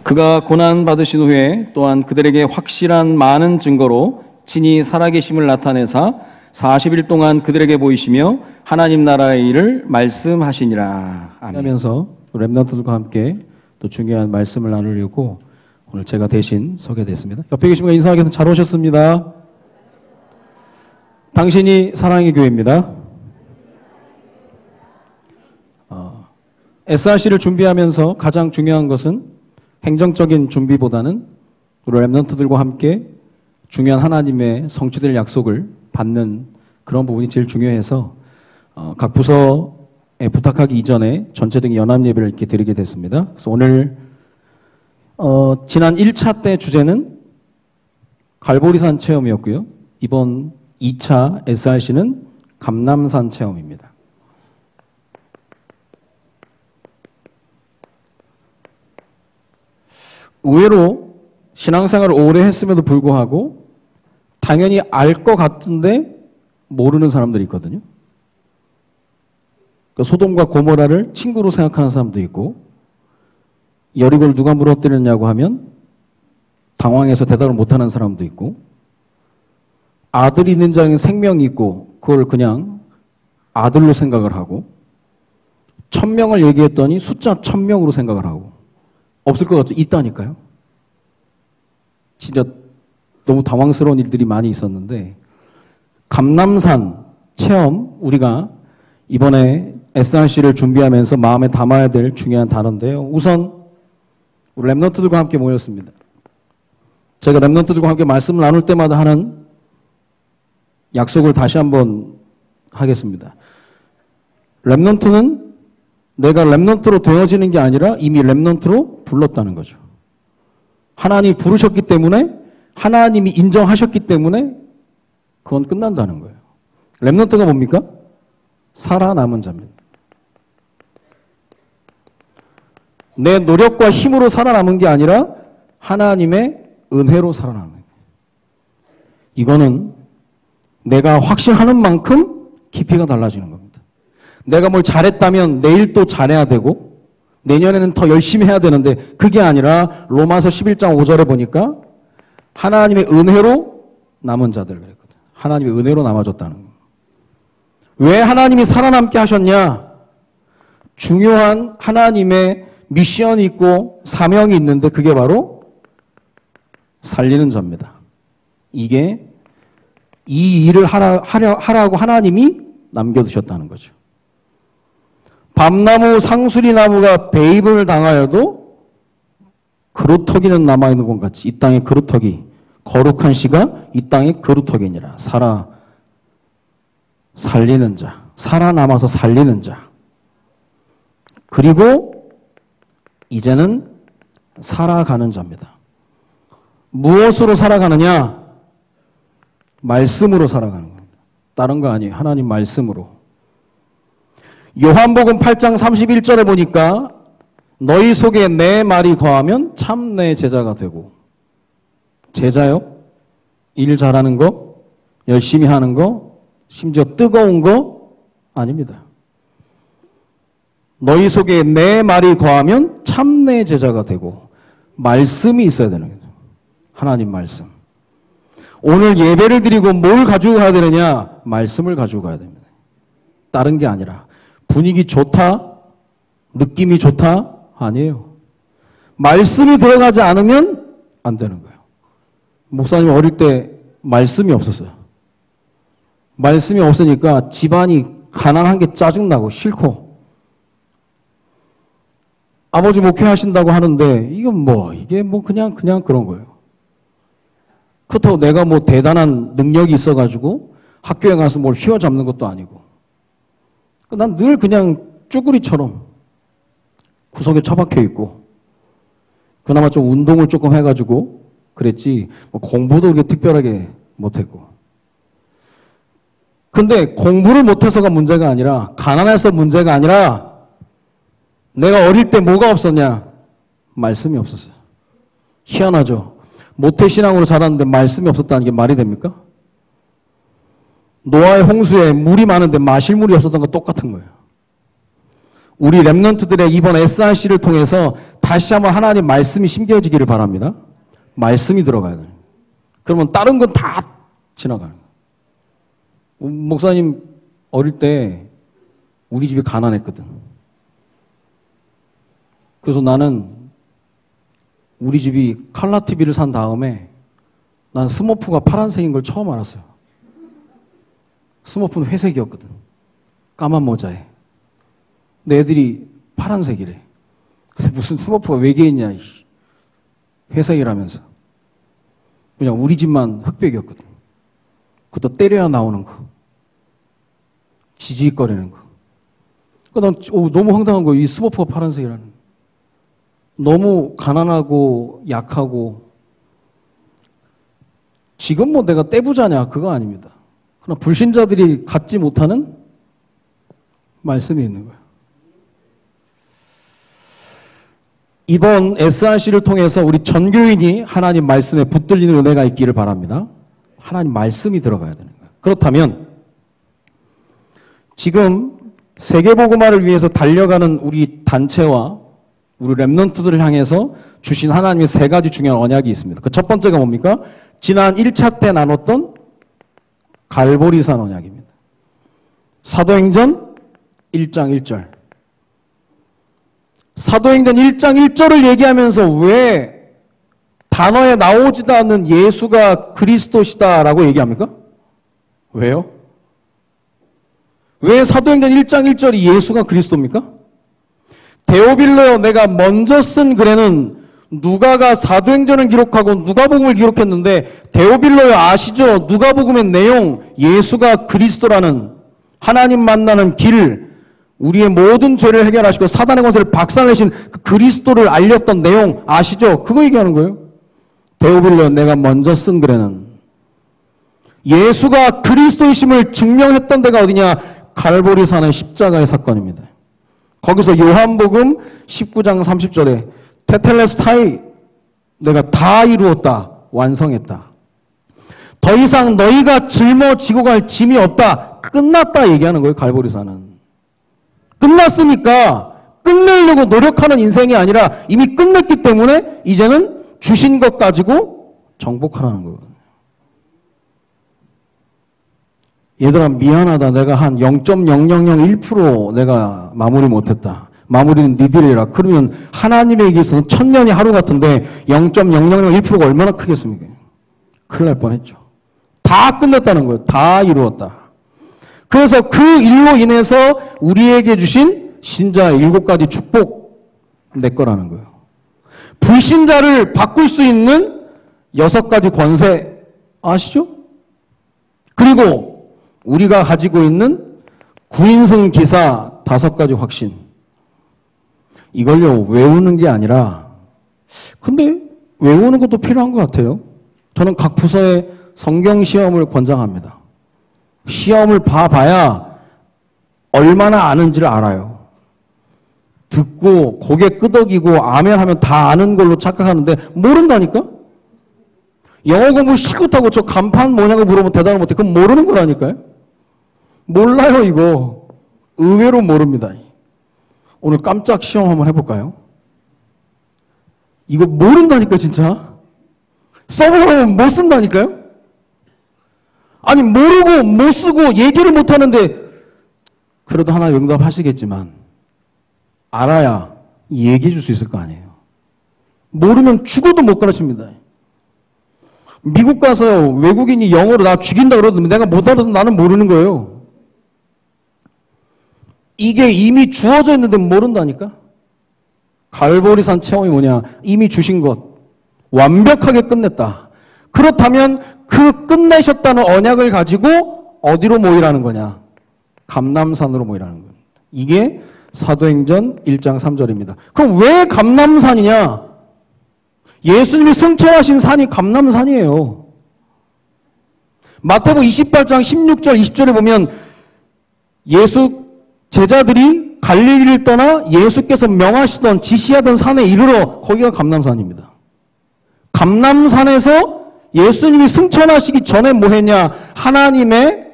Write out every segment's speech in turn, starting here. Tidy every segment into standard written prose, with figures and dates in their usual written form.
그가 고난 받으신 후에 또한 그들에게 확실한 많은 증거로 친히 살아계심을 나타내사 40일 동안 그들에게 보이시며 하나님 나라의 일을 말씀하시니라. 아멘. 하면서 렘넌트들과 함께 또 중요한 말씀을 나누려고 오늘 제가 대신 서게 됐습니다. 옆에 계신 분 인사하기 위해서 잘 오셨습니다. 당신이 사랑의 교회입니다. SRC를 준비하면서 가장 중요한 것은 행정적인 준비보다는 우리 렘넌트들과 함께 중요한 하나님의 성취될 약속을 받는 그런 부분이 제일 중요해서 각 부서에 부탁하기 이전에 전체적인 연합 예배를 이렇게 드리게 됐습니다. 그래서 오늘 지난 1차 때 주제는 갈보리산 체험이었고요. 이번 2차 SRC는 감람산 체험입니다. 의외로 신앙생활을 오래 했음에도 불구하고 당연히 알 것 같은데 모르는 사람들이 있거든요. 그러니까 소돔과 고모라를 친구로 생각하는 사람도 있고, 여리고를 누가 무너뜨렸냐고 하면 당황해서 대답을 못하는 사람도 있고, 아들이 있는 자에는 생명이 있고 그걸 그냥 아들로 생각을 하고, 1000명을 얘기했더니 숫자 1000명으로 생각을 하고, 없을 것 같죠? 있다니까요. 진짜 너무 당황스러운 일들이 많이 있었는데, 감람산 체험, 우리가 이번에 SRC를 준비하면서 마음에 담아야 될 중요한 단어인데요. 우선 우리 렘넌트들과 함께 모였습니다. 제가 렘넌트들과 함께 말씀을 나눌 때마다 하는 약속을 다시 한번 하겠습니다. 렘넌트는 내가 렘넌트로 되어지는 게 아니라 이미 렘넌트로 불렀다는 거죠. 하나님이 부르셨기 때문에, 하나님이 인정하셨기 때문에 그건 끝난다는 거예요. 렘넌트가 뭡니까? 살아남은 자입니다. 내 노력과 힘으로 살아남은 게 아니라 하나님의 은혜로 살아남은 거예요. 이거는 내가 확신하는 만큼 깊이가 달라지는 겁니다. 내가 뭘 잘했다면 내일 또 잘해야 되고 내년에는 더 열심히 해야 되는데, 그게 아니라 로마서 11장 5절에 보니까 하나님의 은혜로 남은 자들 그랬거든요. 하나님의 은혜로 남아줬다는 거예요. 왜 하나님이 살아남게 하셨냐? 중요한 하나님의 미션이 있고 사명이 있는데 그게 바로 살리는 자입니다. 이게 이 일을 하라고 하나님이 남겨두셨다는 거죠. 밤나무 상수리나무가 배임을 당하여도 그루터기는 남아있는 것 같이 이 땅의 그루터기, 거룩한 씨가 이 땅의 그루터기니라. 살리는 자, 살아남아서 살리는 자. 그리고 이제는 살아가는 자입니다. 무엇으로 살아가느냐? 말씀으로 살아가는 겁니다. 다른 거 아니에요. 하나님 말씀으로. 요한복음 8장 31절에 보니까 너희 속에 내 말이 거하면 참 내 제자가 되고. 제자요? 일 잘하는 거? 열심히 하는 거? 심지어 뜨거운 거? 아닙니다. 너희 속에 내 말이 거하면 참 내 제자가 되고, 말씀이 있어야 되는 거죠. 하나님 말씀. 오늘 예배를 드리고 뭘 가지고 가야 되느냐? 말씀을 가지고 가야 됩니다. 다른 게 아니라 분위기 좋다? 느낌이 좋다? 아니에요. 말씀이 들어가지 않으면 안 되는 거예요. 목사님 어릴 때 말씀이 없었어요. 말씀이 없으니까 집안이 가난한 게 짜증나고 싫고, 아버지 목회하신다고 하는데 이게 그냥 그런 거예요. 그렇다고 내가 뭐 대단한 능력이 있어가지고 학교에 가서 뭘 휘어잡는 것도 아니고, 난 늘 그냥 쭈구리처럼 구석에 처박혀 있고, 그나마 좀 운동을 조금 해가지고 그랬지 뭐 공부도 그렇게 특별하게 못했고. 근데 공부를 못해서가 문제가 아니라, 가난해서 문제가 아니라, 내가 어릴 때 뭐가 없었냐? 말씀이 없었어요. 희한하죠? 모태신앙으로 자랐는데 말씀이 없었다는 게 말이 됩니까? 노아의 홍수에 물이 많은데 마실 물이 없었던 거 똑같은 거예요. 우리 랩런트들의 이번 SRC를 통해서 다시 한번 하나님 말씀이 심겨지기를 바랍니다. 말씀이 들어가야 돼요. 그러면 다른 건 다 지나가요. 목사님 어릴 때 우리 집이 가난했거든. 그래서 나는 우리 집이 칼라 TV를 산 다음에 난 스머프가 파란색인 걸 처음 알았어요. 스머프는 회색이었거든. 까만 모자에. 근데 애들이 파란색이래. 그래서 무슨 스머프가 외계인이냐, 회색이라면서. 그냥 우리 집만 흑백이었거든. 그것도 때려야 나오는 거. 지지거리는 거. 그러니까 난 너무 황당한 거예요. 이 스머프가 파란색이라는 거. 너무 가난하고 약하고. 지금 뭐 내가 떼부자냐, 그거 아닙니다. 그러나 불신자들이 갖지 못하는 말씀이 있는 거예요. 이번 SRC를 통해서 우리 전교인이 하나님 말씀에 붙들리는 은혜가 있기를 바랍니다. 하나님 말씀이 들어가야 되는 거예요. 그렇다면 지금 세계복음화를 위해서 달려가는 우리 단체와 우리 랩런트들을 향해서 주신 하나님의 세 가지 중요한 언약이 있습니다. 그 첫 번째가 뭡니까? 지난 1차 때 나눴던 갈보리산 언약입니다. 사도행전 1장 1절. 사도행전 1장 1절을 얘기하면서 왜 단어에 나오지도 않는 예수가 그리스도시다라고 얘기합니까? 왜요? 왜 사도행전 1장 1절이 예수가 그리스도입니까? 데오빌로여 내가 먼저 쓴 글에는 누가가 사도행전을 기록하고 누가복음을 기록했는데 데오빌로여 아시죠? 누가복음의 내용 예수가 그리스도라는 하나님 만나는 길 우리의 모든 죄를 해결하시고 사단의 권세를 박살내신 그 그리스도를 알렸던 내용 아시죠? 그거 얘기하는 거예요. 데오빌로여 내가 먼저 쓴 글에는 예수가 그리스도이심을 증명했던 데가 어디냐? 갈보리산의 십자가의 사건입니다. 거기서 요한복음 19장 30절에 테텔레스타이 내가 다 이루었다. 완성했다. 더 이상 너희가 짊어지고 갈 짐이 없다. 끝났다 얘기하는 거예요. 갈보리산은. 끝났으니까 끝내려고 노력하는 인생이 아니라 이미 끝냈기 때문에 이제는 주신 것 가지고 정복하라는 거예요. 얘들아 미안하다. 내가 한 0.0001% 내가 마무리 못했다. 마무리는 니들이라. 그러면 하나님에게 있어서는 1000년이 하루 같은데 0.0001%가 얼마나 크겠습니까? 큰일 날 뻔했죠. 다 끝냈다는 거예요. 다 이루었다. 그래서 그 일로 인해서 우리에게 주신 신자의 7가지 축복 내 거라는 거예요. 불신자를 바꿀 수 있는 6가지 권세 아시죠? 그리고 우리가 가지고 있는 구인승 기사 5가지 확신. 이걸요 외우는 게 아니라 근데 외우는 것도 필요한 것 같아요. 저는 각 부서에 성경 시험을 권장합니다. 시험을 봐봐야 얼마나 아는지를 알아요. 듣고 고개 끄덕이고 아멘 하면 다 아는 걸로 착각하는데 모른다니까? 영어 공부 실컷하고 저 간판 뭐냐고 물어보면 대답을 못해. 그건 모르는 거라니까요. 몰라요 이거. 의외로 모릅니다. 오늘 깜짝 시험 한번 해볼까요? 이거 모른다니까 진짜. 써보면 못 쓴다니까요? 아니 모르고 못 쓰고 얘기를 못하는데 그래도 하나 응답하시겠지만 알아야 얘기해 줄 수 있을 거 아니에요. 모르면 죽어도 못 가르칩니다. 미국 가서 외국인이 영어로 나 죽인다 그러더니 내가 못 알아도 나는 모르는 거예요. 이게 이미 주어져 있는데 모른다니까? 갈보리산 체험이 뭐냐? 이미 주신 것. 완벽하게 끝냈다. 그렇다면 그 끝내셨다는 언약을 가지고 어디로 모이라는 거냐? 감람산으로 모이라는 거예요. 이게 사도행전 1장 3절입니다. 그럼 왜 감람산이냐? 예수님이 승천하신 산이 감람산이에요. 마태복음 28장 16절 20절에 보면 예수 제자들이 갈릴리를 떠나 예수께서 명하시던 지시하던 산에 이르러 거기가 감람산입니다. 감람산에서 예수님이 승천하시기 전에 뭐 했냐? 하나님의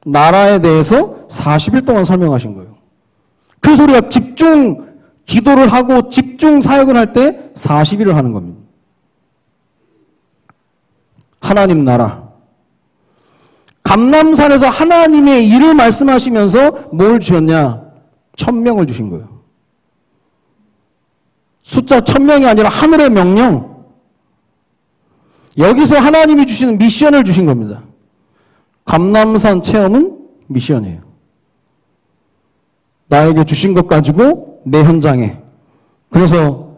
나라에 대해서 40일 동안 설명하신 거예요. 그래서 우리가 집중 기도를 하고 집중 사역을 할 때 40일을 하는 겁니다. 하나님 나라. 감람산에서 하나님의 일을 말씀하시면서 뭘 주셨냐? 1000명을 주신 거예요. 숫자 1000명이 아니라 하늘의 명령. 여기서 하나님이 주시는 미션을 주신 겁니다. 감람산 체험은 미션이에요. 나에게 주신 것 가지고 내 현장에. 그래서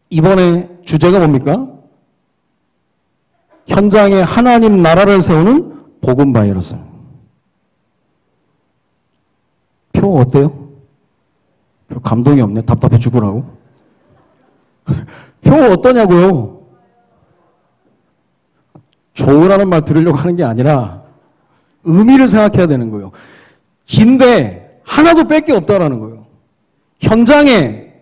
이번에 주제가 뭡니까? 현장에 하나님 나라를 세우는 복음 바이러스. 표 어때요? 표 감동이 없네. 답답해 죽으라고. 표 어떠냐고요? 좋으라는 말 들으려고 하는 게 아니라 의미를 생각해야 되는 거예요. 긴데 하나도 뺄 게 없다라는 거예요. 현장에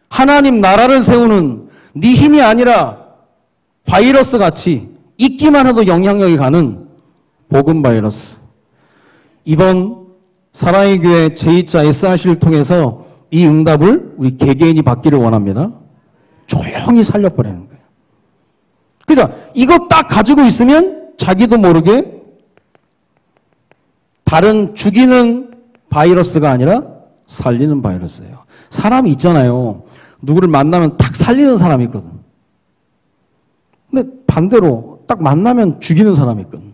하나님 나라를 세우는 네 힘이 아니라 바이러스 같이 있기만 해도 영향력이 가는 복음 바이러스. 이번 사랑의 교회 제2차 SRC를 통해서 이 응답을 우리 개개인이 받기를 원합니다. 조용히 살려버리는 거예요. 그러니까 이거 딱 가지고 있으면 자기도 모르게 다른 죽이는 바이러스가 아니라 살리는 바이러스예요. 사람이 있잖아요. 누구를 만나면 딱 살리는 사람이 있거든. 근데 반대로 딱 만나면 죽이는 사람이 있거든.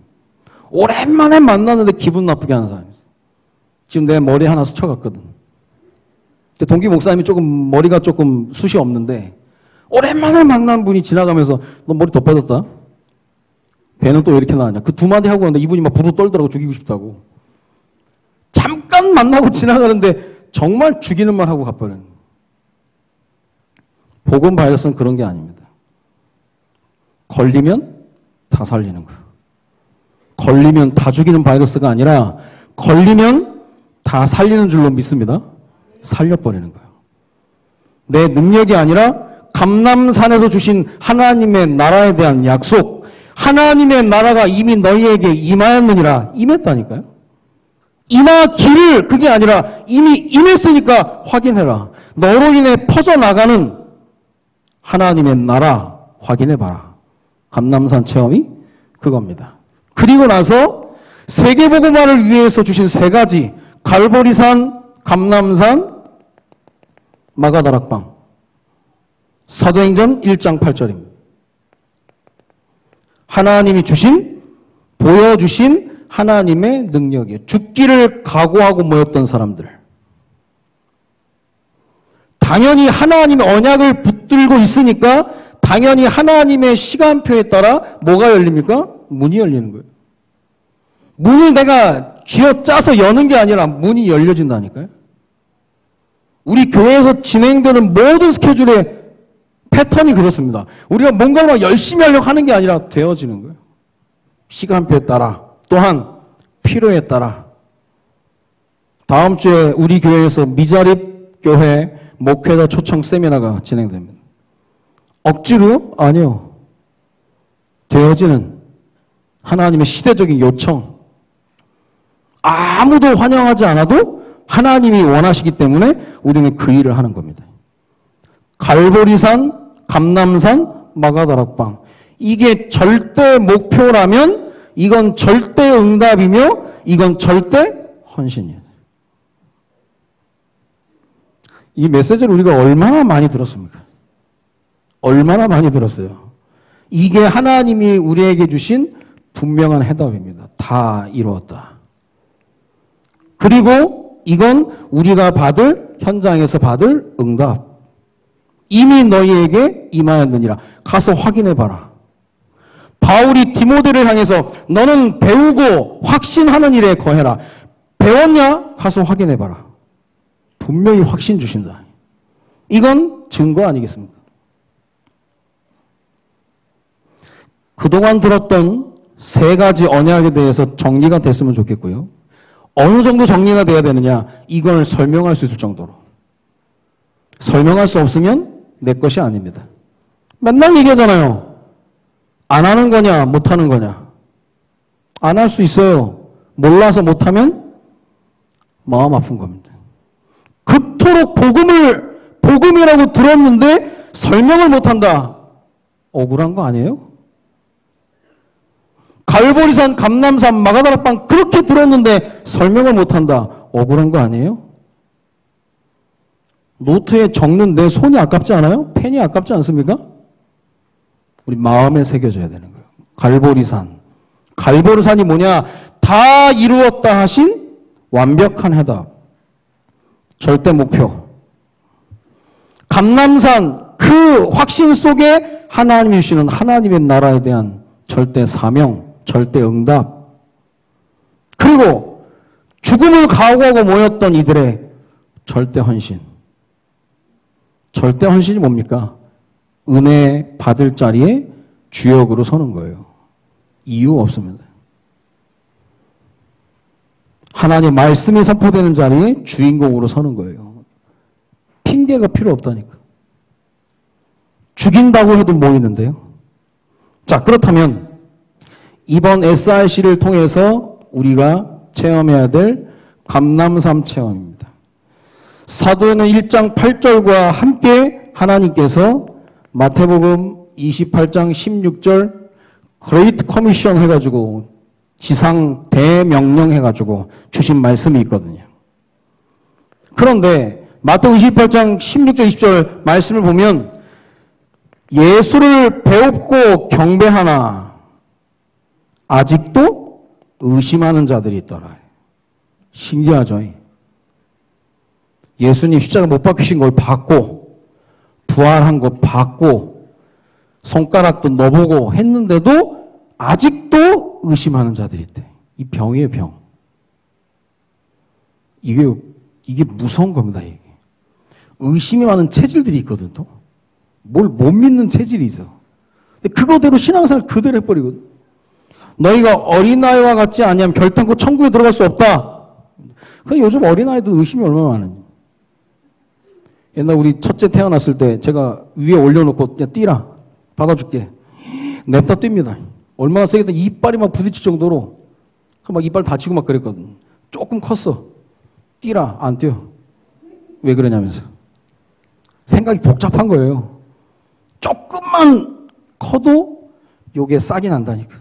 오랜만에 만났는데 기분 나쁘게 하는 사람이 있어. 지금 내 머리 하나 스쳐갔거든. 동기 목사님이 머리가 조금 숱이 없는데 오랜만에 만난 분이 지나가면서 너 머리 더 빠졌다? 배는 또 왜 이렇게 나왔냐? 그 두 마디 하고 왔는데 이분이 막 부르 떨더라고. 죽이고 싶다고. 잠깐 만나고 지나가는데 정말 죽이는 말 하고 가버리는. 복음 바이러스는 그런 게 아닙니다. 걸리면 다 살리는 거예요. 걸리면 다 죽이는 바이러스가 아니라 걸리면 다 살리는 줄로 믿습니다. 살려버리는 거예요. 내 능력이 아니라 감람산에서 주신 하나님의 나라에 대한 약속, 하나님의 나라가 이미 너희에게 임하였느니라. 임했다니까요. 임하기를, 그게 아니라 이미 임했으니까 확인해라. 너로 인해 퍼져나가는 하나님의 나라 확인해봐라. 감람산 체험이 그겁니다. 그리고 나서 세계복음화를 위해서 주신 세 가지, 갈보리산, 감람산, 마가다락방. 사도행전 1장 8절입니다. 하나님이 보여주신 하나님의 능력이에요. 죽기를 각오하고 모였던 사람들. 당연히 하나님의 언약을 붙들고 있으니까 당연히 하나님의 시간표에 따라 뭐가 열립니까? 문이 열리는 거예요. 문을 내가 쥐어짜서 여는 게 아니라 문이 열려진다니까요. 우리 교회에서 진행되는 모든 스케줄의 패턴이 그렇습니다. 우리가 뭔가를 막 열심히 하려고 하는 게 아니라 되어지는 거예요. 시간표에 따라, 또한 필요에 따라. 다음 주에 우리 교회에서 미자립 교회 목회자 초청 세미나가 진행됩니다. 억지로요? 아니요. 되어지는 하나님의 시대적인 요청. 아무도 환영하지 않아도 하나님이 원하시기 때문에 우리는 그 일을 하는 겁니다. 갈보리산, 감람산, 마가다락방. 이게 절대 목표라면 이건 절대 응답이며 이건 절대 헌신이에요. 이 메시지를 우리가 얼마나 많이 들었습니까? 얼마나 많이 들었어요. 이게 하나님이 우리에게 주신 분명한 해답입니다. 다 이루었다. 그리고 이건 우리가 현장에서 받을 응답. 이미 너희에게 임하였느니라. 가서 확인해봐라. 바울이 디모데를 향해서 너는 배우고 확신하는 일에 거해라. 배웠냐? 가서 확인해봐라. 분명히 확신 주신다. 이건 증거 아니겠습니까? 그동안 들었던 세 가지 언약에 대해서 정리가 됐으면 좋겠고요. 어느 정도 정리가 돼야 되느냐? 이걸 설명할 수 있을 정도로. 설명할 수 없으면 내 것이 아닙니다. 맨날 얘기하잖아요. 안 하는 거냐, 못 하는 거냐. 안 할 수 있어요. 몰라서 못하면 마음 아픈 겁니다. 그토록 복음이라고 들었는데 설명을 못한다. 억울한 거 아니에요? 갈보리산, 감람산, 마가다락방 그렇게 들었는데 설명을 못한다. 억울한 거 아니에요? 노트에 적는 내 손이 아깝지 않아요? 펜이 아깝지 않습니까? 우리 마음에 새겨져야 되는 거예요. 갈보리산. 갈보리산이 뭐냐? 다 이루었다 하신 완벽한 해답. 절대 목표. 감람산 그 확신 속에 하나님이 주시는 하나님의 나라에 대한 절대 사명, 절대 응답. 그리고 죽음을 각오하고 모였던 이들의 절대 헌신. 절대 헌신이 뭡니까? 은혜 받을 자리에 주역으로 서는 거예요. 이유 없습니다. 하나님 말씀이 선포되는 자리에 주인공으로 서는 거예요. 핑계가 필요 없다니까. 죽인다고 해도 모이는데요. 자, 그렇다면 이번 SRC를 통해서 우리가 체험해야 될 감람산 체험입니다. 사도행전 1장 8절과 함께 하나님께서 마태복음 28장 16절 그레이트 커미션 해가지고 지상 대명령 해가지고 주신 말씀이 있거든요. 그런데 마태복음 28장 16절 20절 말씀을 보면 예수를 배웁고 경배하나 아직도 의심하는 자들이 있더라. 신기하죠? 예수님 십자가 못 박히신 걸 봤고 부활한 거 봤고 손가락도 넣어보고 했는데도 아직도 의심하는 자들이 있대. 이 병이에요, 병. 이게 무서운 겁니다, 이게. 의심이 많은 체질들이 있거든, 또. 뭘 못 믿는 체질이 있어. 근데 그거대로 신앙생활 그대로 해버리거든. 너희가 어린아이와 같지 아니하면 결단코 천국에 들어갈 수 없다. 근데 요즘 어린아이도 의심이 얼마나 많은지. 옛날 우리 첫째 태어났을 때 제가 위에 올려놓고 야 뛰라 받아줄게 냅다 뜁니다. 얼마나 세게 이빨이 막 부딪힐 정도로 막 이빨 다치고 막 그랬거든. 조금 컸어. 뛰라 안 뛰어. 왜 그러냐면서 생각이 복잡한 거예요. 조금만 커도 요게 싹이 난다니까.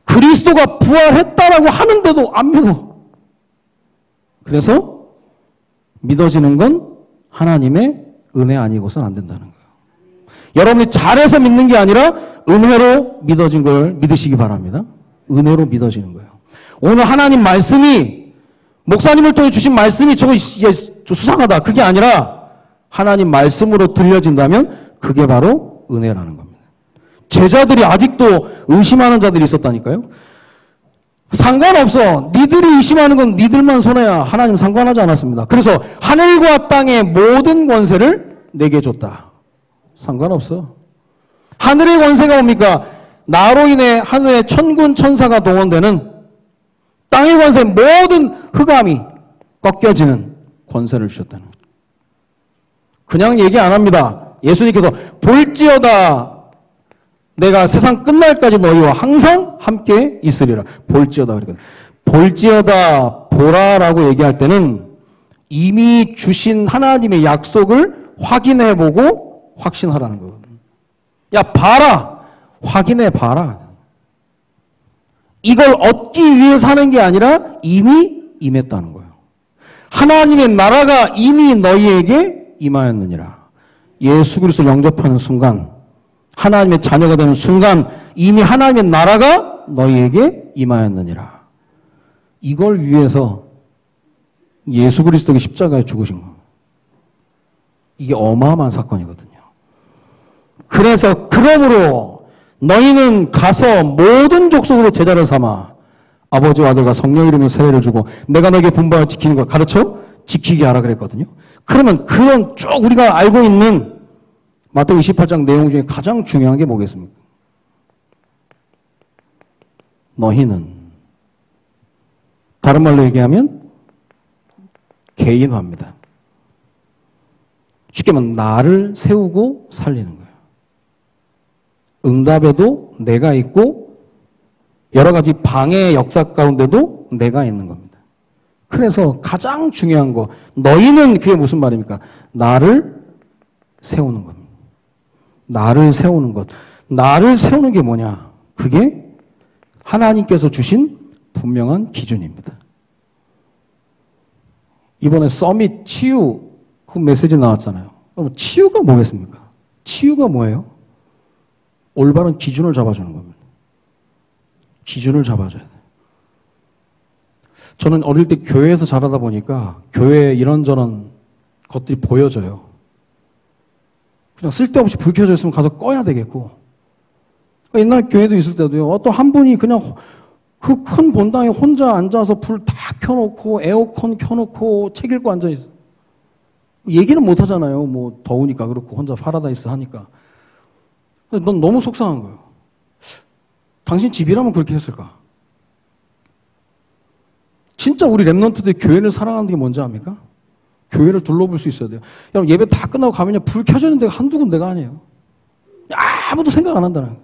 그리스도가 부활했다라고 하는데도 안 믿어. 그래서 믿어지는 건 하나님의 은혜 아니고선 안 된다는 거예요. 여러분이 잘해서 믿는 게 아니라 은혜로 믿어진 걸 믿으시기 바랍니다. 은혜로 믿어지는 거예요. 오늘 하나님 말씀이 목사님을 통해 주신 말씀이 저거 수상하다. 그게 아니라 하나님 말씀으로 들려진다면 그게 바로 은혜라는 겁니다. 제자들이 아직도 의심하는 자들이 있었다니까요. 상관없어. 니들이 의심하는 건 니들만 손해야. 하나님 상관하지 않았습니다. 그래서 하늘과 땅의 모든 권세를 내게 줬다. 상관없어. 하늘의 권세가 뭡니까? 나로 인해 하늘의 천군 천사가 동원되는 땅의 권세 모든 흑암이 꺾여지는 권세를 주셨다는 거예요. 그냥 얘기 안 합니다. 예수님께서 볼지어다 내가 세상 끝날까지 너희와 항상 함께 있으리라. 볼지어다. 그러니까 볼지어다 보라라고 얘기할 때는 이미 주신 하나님의 약속을 확인해보고 확신하라는 거거든요. 야 봐라. 확인해 봐라. 이걸 얻기 위해서 하는 게 아니라 이미 임했다는 거예요. 하나님의 나라가 이미 너희에게 임하였느니라. 예수 그리스도를 영접하는 순간 하나님의 자녀가 되는 순간 이미 하나님의 나라가 너희에게 임하였느니라. 이걸 위해서 예수 그리스도가 십자가에 죽으신 겁니다. 이게 어마어마한 사건이거든요. 그래서 그러므로 너희는 가서 모든 족속으로 제자를 삼아 아버지와 아들과 성령 이름의 세례를 주고 내가 너에게 분부하여 지키는 걸 가르쳐 지키게 하라 그랬거든요. 그러면 그런 쭉 우리가 알고 있는 마태복음 28장 내용 중에 가장 중요한 게 뭐겠습니까? 너희는 다른 말로 얘기하면 개인화입니다. 쉽게 말하면 나를 세우고 살리는 거예요. 응답에도 내가 있고 여러 가지 방해의 역사 가운데도 내가 있는 겁니다. 그래서 가장 중요한 거, 너희는 그게 무슨 말입니까? 나를 세우는 겁니다. 나를 세우는 것. 나를 세우는 게 뭐냐? 그게 하나님께서 주신 분명한 기준입니다. 이번에 서밋 치유 그 메시지 나왔잖아요. 그럼 치유가 뭐겠습니까? 치유가 뭐예요? 올바른 기준을 잡아주는 겁니다. 기준을 잡아줘야 돼요. 저는 어릴 때 교회에서 자라다 보니까 교회에 이런저런 것들이 보여져요. 그냥 쓸데없이 불 켜져 있으면 가서 꺼야 되겠고. 옛날 교회도 있을 때도요. 어떤 한 분이 그냥 그 큰 본당에 혼자 앉아서 불 다 켜놓고 에어컨 켜놓고 책 읽고 앉아있어. 얘기는 못 하잖아요. 뭐 더우니까 그렇고 혼자 파라다이스 하니까. 넌 너무 속상한 거예요. 당신 집이라면 그렇게 했을까? 진짜 우리 랩런트들 교회를 사랑하는 게 뭔지 압니까? 교회를 둘러볼 수 있어야 돼요. 여러분 예배 다 끝나고 가면요. 불 켜져 있는 데가 한두 군데가 아니에요. 아무도 생각 안 한다는 거예요.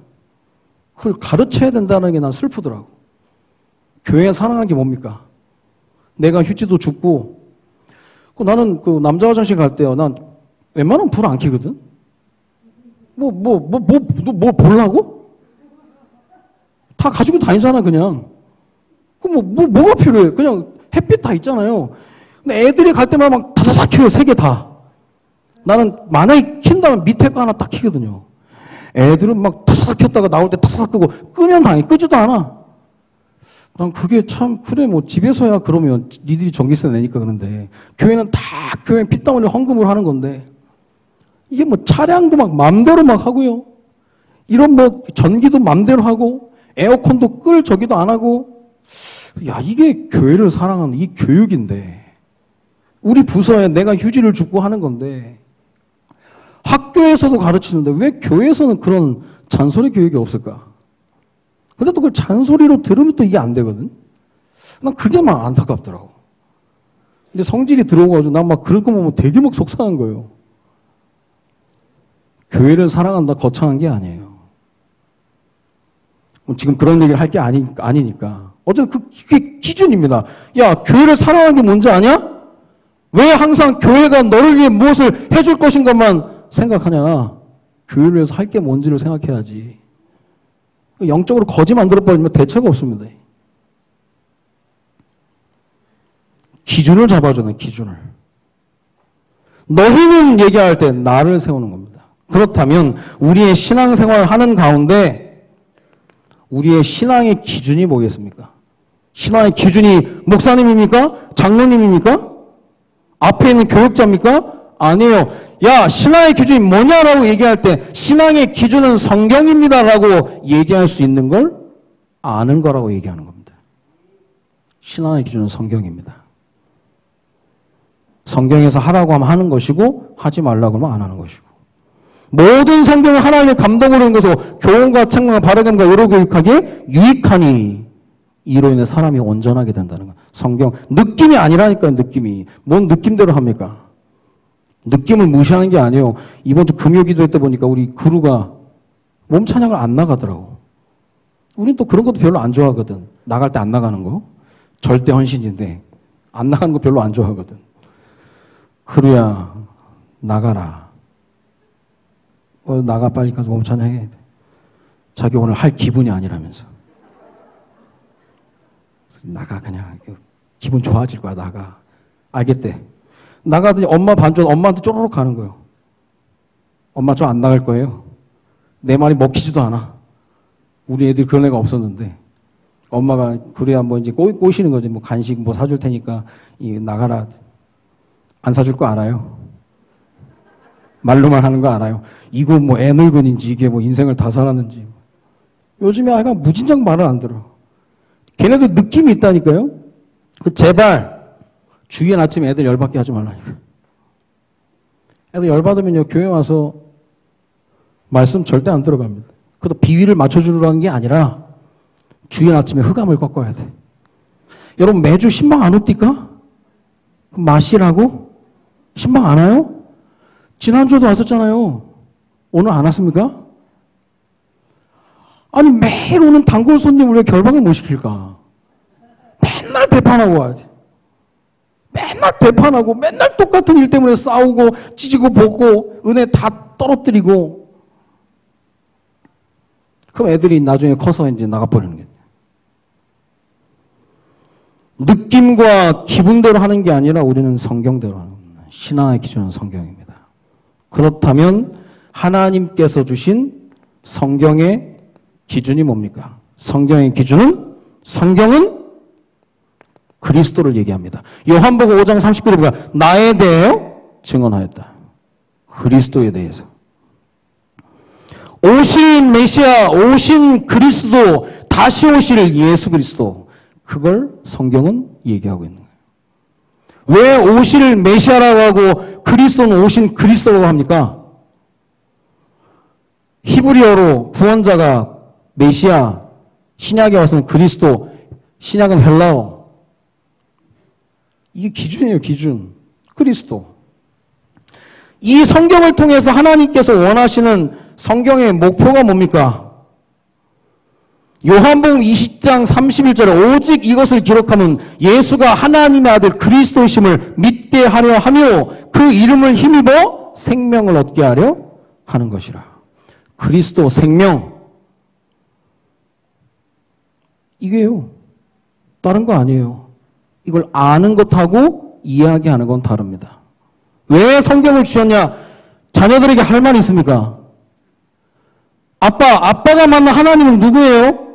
그걸 가르쳐야 된다는 게 난 슬프더라고. 교회 사랑하는 게 뭡니까? 내가 휴지도 줍고 나는 그 남자 화장실 갈 때요. 난 웬만하면 불 안 켜거든? 뭐 보려고? 다 가지고 다니잖아, 그냥. 뭐가 필요해? 그냥 햇빛 다 있잖아요. 근데 애들이 갈 때마다 막 다다닥 켜요, 세 개 다. 나는 만약에 킨다면 밑에 거 하나 딱 켜거든요. 애들은 막 다다닥 켰다가 나올 때 다다닥 끄고 끄면 당연히 끄지도 않아. 난 그게 참, 그래, 뭐 집에서야 그러면 니들이 전기세 내니까 그런데 교회는 다 교회 피땀 흘려 헌금을 하는 건데 이게 뭐 차량도 막 맘대로 막 하고요. 이런 뭐 전기도 맘대로 하고 에어컨도 끌 저기도 안 하고 야, 이게 교회를 사랑하는 이 교육인데 우리 부서에 내가 휴지를 줍고 하는 건데 학교에서도 가르치는데 왜 교회에서는 그런 잔소리 교육이 없을까? 근데 또 그걸 잔소리로 들으면 또 이게 안 되거든? 난 그게 막 안타깝더라고. 근데 성질이 들어오가지고 난 막 그럴 거 보면 되게 막 속상한 거예요. 교회를 사랑한다 거창한 게 아니에요. 지금 그런 얘기를 할 게 아니니까. 어쨌든 그게 기준입니다. 야, 교회를 사랑하는 게 뭔지 아냐? 왜 항상 교회가 너를 위해 무엇을 해줄 것인가만 생각하냐? 교회를 위해서 할 게 뭔지를 생각해야지. 영적으로 거지 만들어버리면 대처가 없습니다. 기준을 잡아주는 기준을. 너희는 얘기할 때 나를 세우는 겁니다. 그렇다면 우리의 신앙생활을 하는 가운데 우리의 신앙의 기준이 뭐겠습니까? 신앙의 기준이 목사님입니까? 장로님입니까? 앞에 있는 교육자입니까? 아니에요. 야, 신앙의 기준이 뭐냐라고 얘기할 때 신앙의 기준은 성경입니다라고 얘기할 수 있는 걸 아는 거라고 얘기하는 겁니다. 신앙의 기준은 성경입니다. 성경에서 하라고 하면 하는 것이고 하지 말라고 하면 안 하는 것이고 모든 성경은 하나님의 감동으로 한 것으로 교훈과 책망과 바르게 여러 교육하기에 유익하니 이로 인해 사람이 온전하게 된다는 거예요. 성경 느낌이 아니라니까요. 느낌이. 뭔 느낌대로 합니까? 느낌을 무시하는 게 아니에요. 이번 주 금요기도 때 보니까 우리 그루가 몸 찬양을 안 나가더라고. 우린 또 그런 것도 별로 안 좋아하거든. 나갈 때 안 나가는 거. 절대 헌신인데 안 나가는 거 별로 안 좋아하거든. 그루야 나가라. 나가 빨리 가서 몸 찬양해. 자기 오늘 할 기분이 아니라면서. 나가 그냥 기분 좋아질 거야. 나가. 알겠대. 나가더니 엄마 반전 엄마한테 쪼르륵 가는 거예요. 엄마 좀 안 나갈 거예요. 내 말이 먹히지도 않아. 우리 애들이 그런 애가 없었는데 엄마가 그래야 뭐 이제 꼬시는 거지. 뭐 간식 뭐 사줄 테니까 나가라. 안 사줄 거 알아요. 말로만 하는 거 알아요. 이거 뭐 애 늙은인지 이게 뭐 인생을 다 살았는지. 요즘에 아이가 무진장 말을 안 들어. 걔네들 느낌이 있다니까요. 제발 주일 아침에 애들 열받게 하지 말라니까. 애들 열받으면요 교회 와서 말씀 절대 안 들어갑니다. 그것도 비위를 맞춰주라는 게 아니라 주일 아침에 흑암을 꺾어야 돼. 여러분 매주 신방 안 옵니까? 마시라고? 신방 안 와요? 지난주에도 왔었잖아요. 오늘 안 왔습니까? 아니 매일 오는 단골 손님을 왜 결방을 못 시킬까? 맨날 대판하고 와야 돼. 맨날 배판하고 맨날 똑같은 일 때문에 싸우고 찢고 볶고 은혜 다 떨어뜨리고 그럼 애들이 나중에 커서 이제 나가버리는 거예요. 느낌과 기분대로 하는 게 아니라 우리는 성경대로 하는 겁니다. 신앙의 기준은 성경입니다. 그렇다면 하나님께서 주신 성경의 기준이 뭡니까? 성경의 기준은 성경은 그리스도를 얘기합니다. 요한복음 5장 39절에 보니까 나에 대하여 증언하였다. 그리스도에 대해서. 오신 메시아, 오신 그리스도, 다시 오실 예수 그리스도. 그걸 성경은 얘기하고 있는 거예요. 왜 오실 메시아라고 하고 그리스도는 오신 그리스도라고 합니까? 히브리어로 구원자가 메시아, 신약에 와서는 그리스도, 신약은 헬라어. 이게 기준이에요, 기준. 그리스도. 이 성경을 통해서 하나님께서 원하시는 성경의 목표가 뭡니까? 요한복음 20장 31절에 오직 이것을 기록하면 예수가 하나님의 아들 그리스도이심을 믿게 하려 하며 그 이름을 힘입어 생명을 얻게 하려 하는 것이라. 그리스도 생명. 이게요. 다른 거 아니에요. 이걸 아는 것하고 이야기하는 건 다릅니다. 왜 성경을 주셨냐? 자녀들에게 할 말이 있습니까? 아빠가 만난 하나님은 누구예요?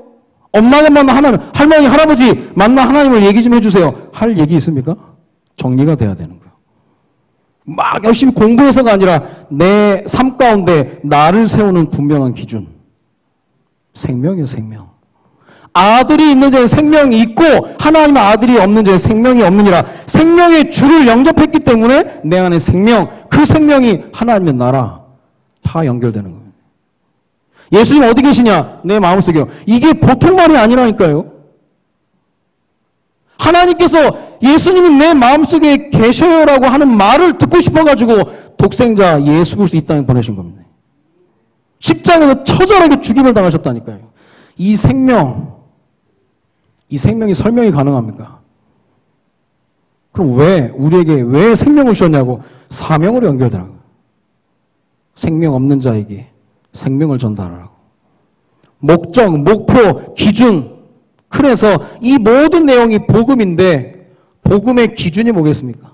엄마가 만난 하나님, 할머니, 할아버지 만난 하나님을 얘기 좀 해주세요. 할 얘기 있습니까? 정리가 돼야 되는 거예요. 막 열심히 공부해서가 아니라 내 삶 가운데 나를 세우는 분명한 기준. 생명이에요, 생명. 아들이 있는 자는 생명이 있고 하나님의 아들이 없는 자는 생명이 없느니라. 생명의 주를 영접했기 때문에 내 안에 생명, 그 생명이 하나님의 나라. 다 연결되는 거예요. 예수님 어디 계시냐? 내 마음속에요. 이게 보통 말이 아니라니까요. 하나님께서 예수님이 내 마음속에 계셔요라고 하는 말을 듣고 싶어가지고 독생자 예수 그리스도 이 땅에 보내신 겁니다. 십자가에서 처절하게 죽임을 당하셨다니까요. 이 생명이 설명이 가능합니까? 그럼 우리에게 왜 생명을 주셨냐고 사명으로 연결되라고요. 생명 없는 자에게 생명을 전달하라고. 목적, 목표, 기준. 그래서 이 모든 내용이 복음인데 복음의 기준이 뭐겠습니까?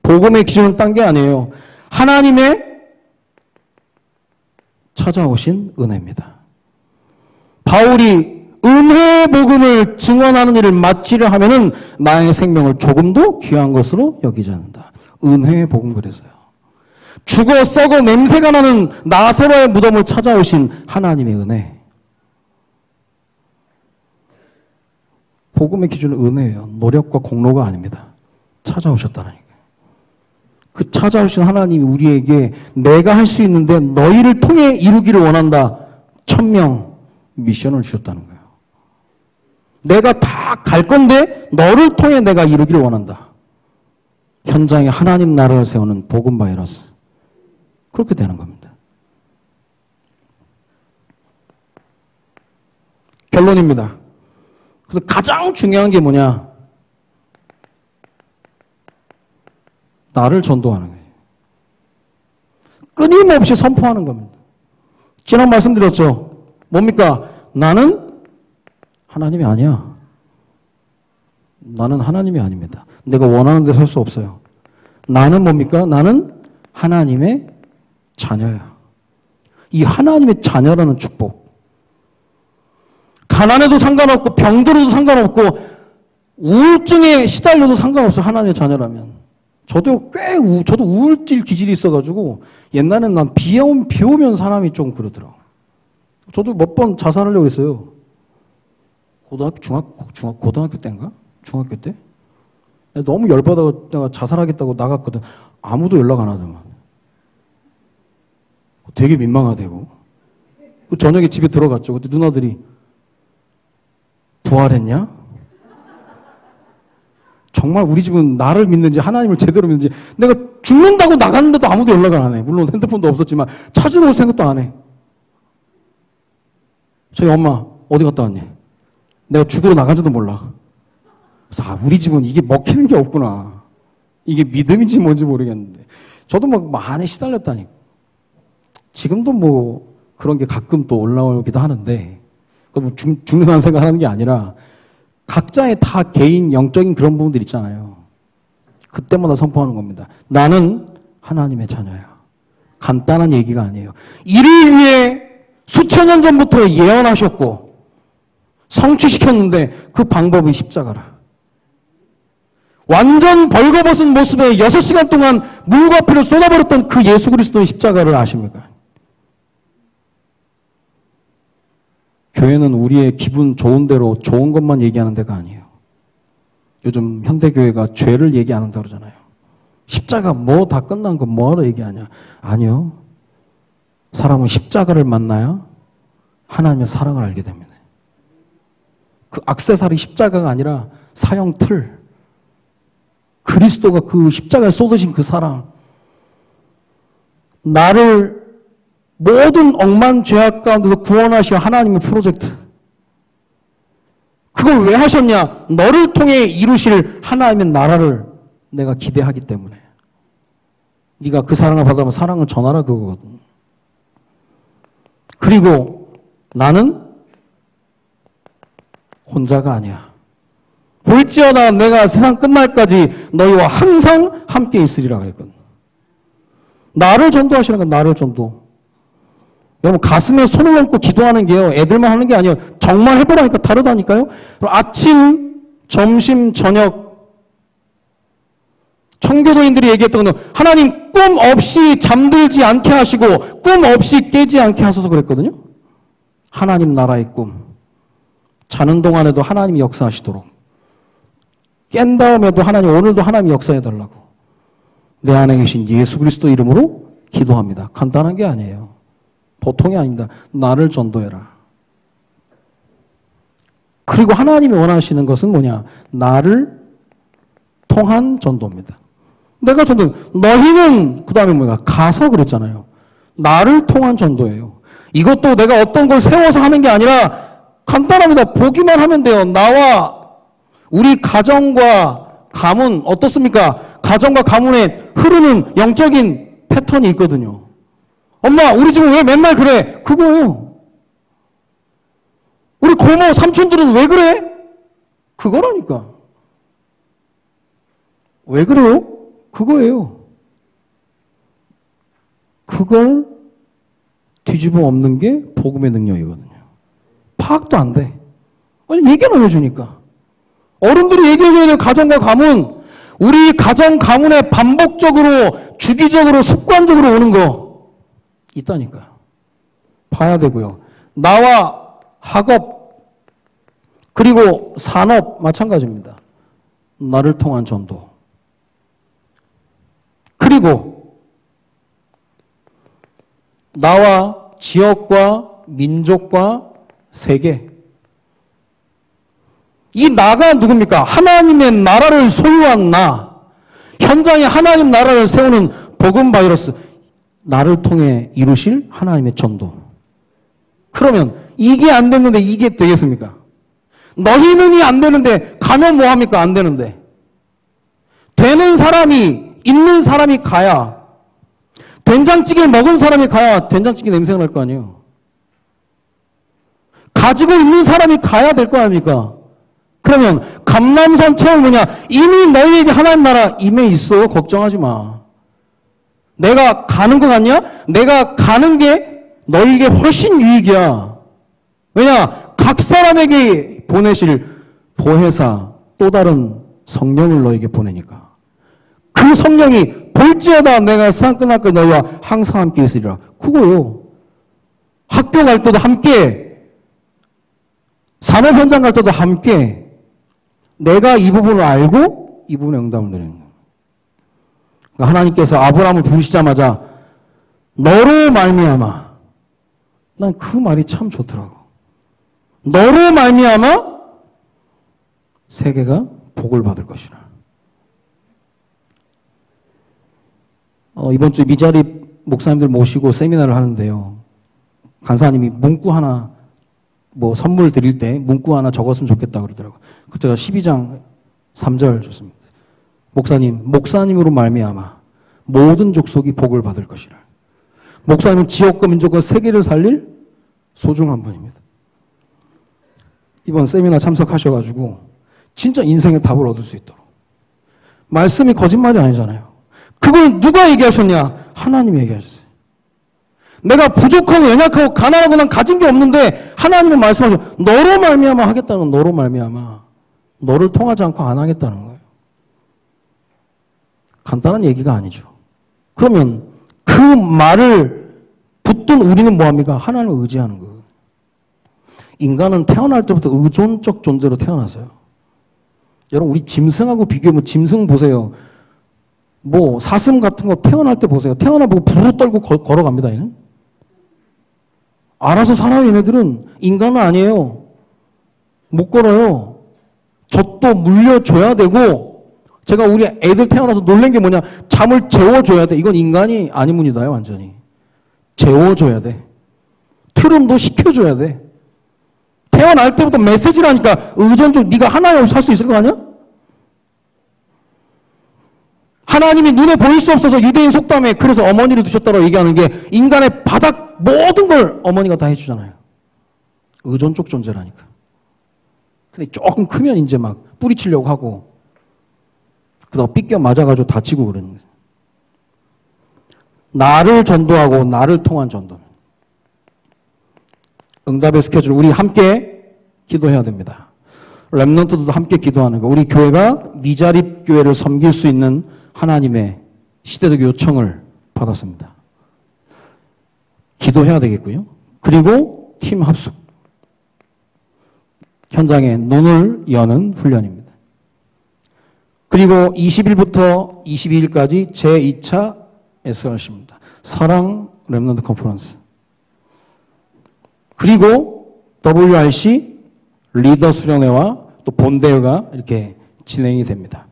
복음의 기준은 딴 게 아니에요. 하나님의 찾아오신 은혜입니다. 바울이 은혜의 복음을 증언하는 일을 마치려 하면은 나의 생명을 조금도 귀한 것으로 여기지 않는다. 은혜의 복음 그래서요. 죽어 썩어 냄새가 나는 나사로의 무덤을 찾아오신 하나님의 은혜. 복음의 기준은 은혜예요. 노력과 공로가 아닙니다. 찾아오셨다라니까요. 그 찾아오신 하나님이 우리에게 내가 할 수 있는데 너희를 통해 이루기를 원한다. 1000명 미션을 주셨다는 거예요. 내가 다 갈 건데 너를 통해 내가 이루기를 원한다. 현장에 하나님 나라를 세우는 복음 바이러스. 그렇게 되는 겁니다. 결론입니다. 그래서 가장 중요한 게 뭐냐? 나를 전도하는 거예요. 끊임없이 선포하는 겁니다. 지난 말씀드렸죠. 뭡니까? 나는 하나님이 아니야. 나는 하나님이 아닙니다. 내가 원하는 데 설 수 없어요. 나는 뭡니까? 나는 하나님의 자녀야. 이 하나님의 자녀라는 축복. 가난해도 상관없고 병들어도 상관없고 우울증에 시달려도 상관없어요. 하나님의 자녀라면. 저도 우울질 기질이 있어가지고 옛날에는 난 비 오면 사람이 좀 그러더라고. 저도 몇 번 자살하려고 했어요. 고등학교 때인가? 중학교 때? 너무 열받아서 내가 자살하겠다고 나갔거든. 아무도 연락 안 하더만. 되게 민망하대고. 저녁에 집에 들어갔죠. 그때 누나들이 부활했냐? 정말 우리 집은 나를 믿는지 하나님을 제대로 믿는지 내가 죽는다고 나갔는데도 아무도 연락을 안 해. 물론 핸드폰도 없었지만 찾으러 올 생각도 안 해. 저희 엄마 어디 갔다 왔니? 내가 죽으러 나간지도 몰라. 그래서 우리 집은 이게 먹히는 게 없구나. 이게 믿음인지 뭔지 모르겠는데. 저도 막 많이 시달렸다니까. 지금도 뭐 그런 게 가끔 또 올라오기도 하는데, 죽는다는 생각하는 게 아니라 각자의 다 개인 영적인 그런 부분들 있잖아요. 그때마다 선포하는 겁니다. 나는 하나님의 자녀야. 간단한 얘기가 아니에요. 이를 위해 수천 년 전부터 예언하셨고 성취시켰는데 그 방법이 십자가라. 완전 벌거벗은 모습에 6시간 동안 물과 피를 쏟아버렸던 그 예수 그리스도의 십자가를 아십니까? 교회는 우리의 기분 좋은 대로 좋은 것만 얘기하는 데가 아니에요. 요즘 현대교회가 죄를 얘기 안 한다고 그러잖아요. 십자가 뭐 다 끝난 거 뭐하러 얘기하냐. 아니요. 사람은 십자가를 만나야 하나님의 사랑을 알게 됩니다. 그 액세서리 십자가가 아니라 사형 틀. 그리스도가 그 십자가에 쏟으신 그 사랑. 나를 모든 억만 죄악 가운데서 구원하시어 하나님의 프로젝트. 그걸 왜 하셨냐? 너를 통해 이루실 하나님의 나라를 내가 기대하기 때문에. 네가 그 사랑을 받으면 사랑을 전하라 그거거든. 그리고 나는 혼자가 아니야. 볼지어다 내가 세상 끝날까지 너희와 항상 함께 있으리라 그랬거든. 나를 전도하시는 건 나를 전도. 여러분 가슴에 손을 얹고 기도하는 게요. 애들만 하는 게 아니에요. 정말 해보라니까 다르다니까요. 아침, 점심, 저녁 청교도인들이 얘기했던 건 하나님 꿈 없이 잠들지 않게 하시고 꿈 없이 깨지 않게 하소서 그랬거든요. 하나님 나라의 꿈. 자는 동안에도 하나님이 역사하시도록. 깬 다음에도 하나님 오늘도 하나님이 역사해달라고. 내 안에 계신 예수 그리스도 이름으로 기도합니다. 간단한 게 아니에요. 보통이 아닙니다. 나를 전도해라. 그리고 하나님이 원하시는 것은 뭐냐? 나를 통한 전도입니다. 내가 전도, 너희는 그 다음에 뭐야? 가서 그랬잖아요. 나를 통한 전도예요. 이것도 내가 어떤 걸 세워서 하는 게 아니라 간단합니다. 보기만 하면 돼요. 나와 우리 가정과 가문 어떻습니까? 가정과 가문에 흐르는 영적인 패턴이 있거든요. 엄마, 우리 집은 왜 맨날 그래? 그거예요. 우리 고모, 삼촌들은 왜 그래? 그거라니까. 왜 그래요? 그거예요. 그걸 뒤집어 엎는 게 복음의 능력이거든요. 파악도 안 돼. 아니, 얘기를 안 해주니까. 어른들이 얘기해줘야 돼요. 가정과 가문. 우리 가정, 가문에 반복적으로, 주기적으로, 습관적으로 오는 거 있다니까요. 봐야 되고요. 나와 학업, 그리고 산업 마찬가지입니다. 나를 통한 전도. 그리고 나와 지역과 민족과 세계. 이 나가 누굽니까? 하나님의 나라를 소유한 나. 현장에 하나님 나라를 세우는 복음 바이러스. 나를 통해 이루실 하나님의 전도. 그러면 이게 안 됐는데 이게 되겠습니까? 너희는이 안 되는데 가면 뭐합니까? 안 되는데. 되는 사람이, 있는 사람이 가야, 된장찌개를 먹은 사람이 가야 된장찌개 냄새가 날 거 아니에요. 가지고 있는 사람이 가야 될 거 아닙니까? 그러면 감람산 체험이 뭐냐? 이미 너희에게 하나님 나라 임해 있어. 걱정하지 마. 내가 가는 거 같냐? 내가 가는 게 너희에게 훨씬 유익이야. 왜냐? 각 사람에게 보내실 보혜사, 또 다른 성령을 너희에게 보내니까. 그 성령이 볼지어다 내가 세상 끝날까지 너희와 항상 함께 있으리라. 그거요. 학교 갈 때도 함께, 산업 현장 갈 때도 함께. 내가 이 부분을 알고 이 부분에 응답을 드리는 거예요. 그러니까 하나님께서 아브라함을 부르시자마자 너로 말미암아. 난 그 말이 참 좋더라고. 너로 말미암아 세계가 복을 받을 것이라. 이번 주 미자립 목사님들 모시고 세미나를 하는데요. 간사님이 문구 하나 선물 드릴 때 문구 하나 적었으면 좋겠다 그러더라고요. 그 제가 12장 3절 줬습니다. 목사님으로 말미암아 모든 족속이 복을 받을 것이라. 목사님은 지역과 민족과 세계를 살릴 소중한 분입니다. 이번 세미나 참석하셔가지고 진짜 인생의 답을 얻을 수 있도록. 말씀이 거짓말이 아니잖아요. 그걸 누가 얘기하셨냐? 하나님이 얘기하셨어요. 내가 부족하고 연약하고 가난하고 난 가진 게 없는데 하나님은 말씀하셔. 너로 말미암아 하겠다는 건 너로 말미암아. 너를 통하지 않고 안 하겠다는 거예요. 간단한 얘기가 아니죠. 그러면 그 말을 붙든 우리는 뭐합니까? 하나님을 의지하는 거예요. 인간은 태어날 때부터 의존적 존재로 태어나서요. 여러분 우리 짐승하고 비교하면 짐승 보세요. 뭐 사슴 같은 거 태어날 때 보세요. 태어나보고 부르 떨고 걸어갑니다. 얘는. 알아서 살아요. 얘네들은. 인간은 아니에요. 못 걸어요. 젖도 물려줘야 되고 제가 우리 애들 태어나서 놀란 게 뭐냐. 잠을 재워줘야 돼. 이건 인간이 아니문이다요. 완전히. 재워줘야 돼. 트름도 시켜줘야 돼. 태어날 때부터 메시지라니까 의존적 네가 하나님 없이 살 수 있을 거 아니야? 하나님이 눈에 보일 수 없어서 유대인 속담에 그래서 어머니를 두셨다고 얘기하는 게 인간의 바닥 모든 걸 어머니가 다 해주잖아요. 의존적 존재라니까. 근데 조금 크면 이제 막 뿌리치려고 하고 그러다가 삐껴 맞아가지고 다치고 그러는 거예요. 나를 전도하고 나를 통한 전도. 응답의 스케줄 우리 함께 기도해야 됩니다. 렘넌트도 함께 기도하는 거. 우리 교회가 미자립 교회를 섬길 수 있는 하나님의 시대적 요청을 받았습니다. 기도해야 되겠고요. 그리고 팀 합숙. 현장에 눈을 여는 훈련입니다. 그리고 20일부터 22일까지 제2차 SRC입니다. 사랑 렘넌트 컨퍼런스. 그리고 WRC 리더 수련회와 또 본대회가 이렇게 진행이 됩니다.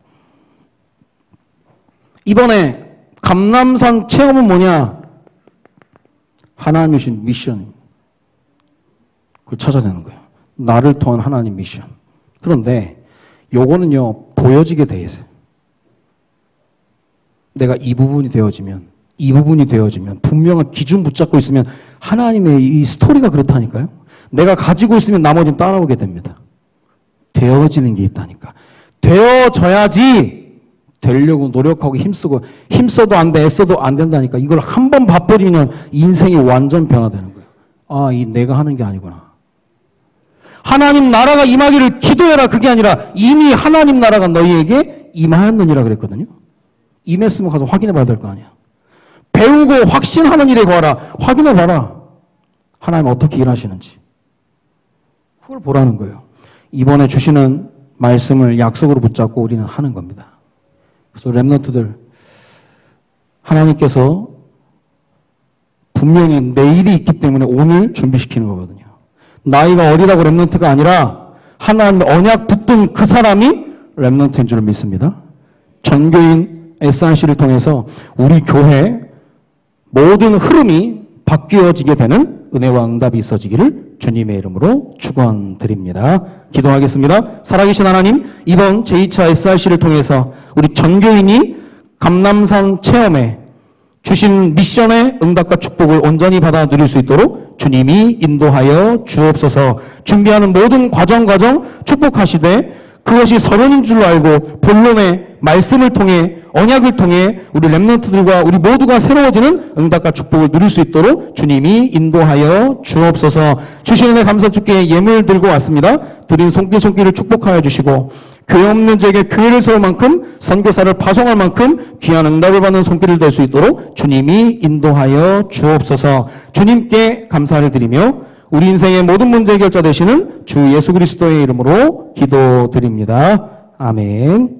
이번에 감람산 체험은 뭐냐? 하나님이 주신 미션. 그걸 찾아내는 거예요. 나를 통한 하나님 미션. 그런데 요거는요, 보여지게 돼 있어요. 내가 이 부분이 되어지면 분명한 기준 붙잡고 있으면 하나님의 이 스토리가 그렇다니까요. 내가 가지고 있으면 나머지는 따라오게 됩니다. 되어지는 게 있다니까. 되어져야지 되려고 노력하고 힘써도 안 돼, 애써도 안 된다니까. 이걸 한 번 봐버리면 인생이 완전 변화되는 거예요. 아, 이 내가 하는 게 아니구나. 하나님 나라가 임하기를 기도해라. 그게 아니라 이미 하나님 나라가 너희에게 임하였느니라 그랬거든요. 임했으면 가서 확인해 봐야 될 거 아니야. 배우고 확신하는 일에 거하라. 확인해 봐라. 하나님 어떻게 일하시는지. 그걸 보라는 거예요. 이번에 주시는 말씀을 약속으로 붙잡고 우리는 하는 겁니다. 그래서 렘넌트들 하나님께서 분명히 내일이 있기 때문에 오늘 준비시키는 거거든요. 나이가 어리다고 렘넌트가 아니라 하나님 언약 붙든 그 사람이 렘넌트인 줄 믿습니다. 전교인 SRC를 통해서 우리 교회 모든 흐름이 바뀌어지게 되는 은혜와 응답이 있어지기를 주님의 이름으로 축원드립니다. 기도하겠습니다. 살아계신 하나님, 이번 제2차 SRC를 통해서 우리 전교인이 감람산 체험에 주신 미션의 응답과 축복을 온전히 받아 누릴 수 있도록 주님이 인도하여 주옵소서. 준비하는 모든 과정 축복하시되 그것이 서론인 줄 알고 본론의 말씀을 통해 언약을 통해 우리 렘넌트들과 우리 모두가 새로워지는 응답과 축복을 누릴 수 있도록 주님이 인도하여 주옵소서. 주신 은혜 감사 주께 예물 들고 왔습니다. 드린 손길을 축복하여 주시고 교회 없는 자에게 교회를 세울 만큼 선교사를 파송할 만큼 귀한 응답을 받는 손길을 댈 수 있도록 주님이 인도하여 주옵소서. 주님께 감사를 드리며 우리 인생의 모든 문제 해결자 되시는 주 예수 그리스도의 이름으로 기도드립니다. 아멘.